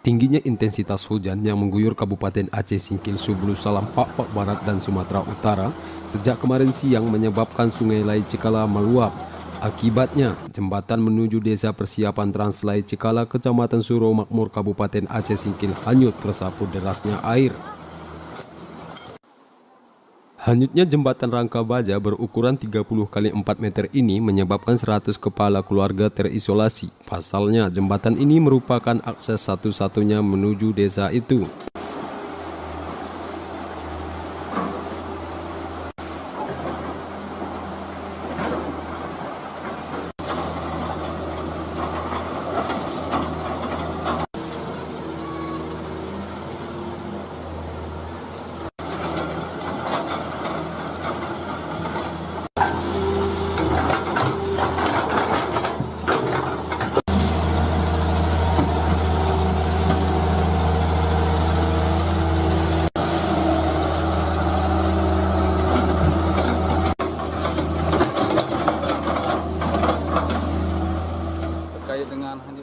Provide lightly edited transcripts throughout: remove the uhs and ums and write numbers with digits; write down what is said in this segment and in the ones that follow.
Tingginya intensitas hujan yang mengguyur Kabupaten Aceh Singkil, Subulu Salam, Papua Barat, dan Sumatera Utara sejak kemarin siang menyebabkan Sungai Lai Cikala meluap. Akibatnya, jembatan menuju Desa Persiapan Translai Cikala, Kecamatan Suro Makmur, Kabupaten Aceh Singkil hanyut tersapu derasnya air. Hanyutnya jembatan rangka baja berukuran 30 kali 4 meter ini menyebabkan 100 kepala keluarga terisolasi. Pasalnya, jembatan ini merupakan akses satu-satunya menuju desa itu.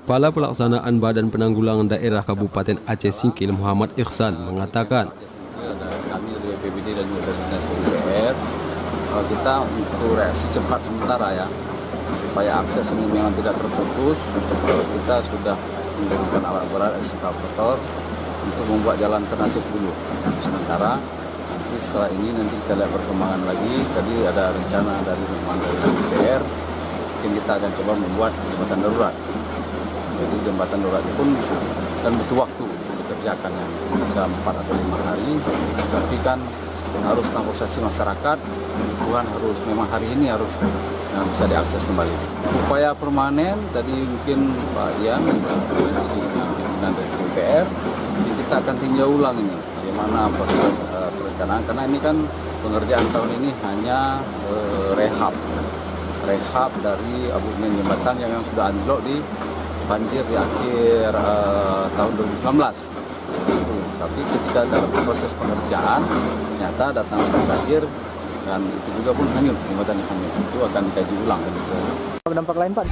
Kepala Pelaksanaan Badan Penanggulangan Daerah Kabupaten Aceh Singkil, Muhammad Ihsan, mengatakan, kami dari BPBD dan juga dari DPR, kita untuk reaksi cepat sementara ya, supaya akses ini memang tidak terputus. Kita sudah memberikan alat berat ekskavator untuk membuat jalan alternatif dulu sementara. Nanti setelah ini nanti kita lihat perkembangan lagi. Tadi ada rencana dari teman dari DPR, mungkin kita akan coba membuat jembatan darurat. Jadi jembatan darurat pun kan butuh waktu untuk dikerjakan, ya. Bisa 4 atau 5 hari, tapi kan harus transportasi masyarakat, kebutuhan harus memang hari ini harus bisa diakses kembali. Upaya permanen tadi mungkin Pak Dian pimpinan dari DPR, kita akan tinjau ulang ini bagaimana proses perencanaan, karena ini kan pengerjaan tahun ini hanya rehab dari abutmen jembatan yang sudah anjlok di banjir di akhir tahun 2019. Tapi ketika dalam proses pengerjaan ternyata datang banjir dan itu juga pun hanyut, jembatan hanyut. Itu akan dikaji ulang. Dampak lain Pak?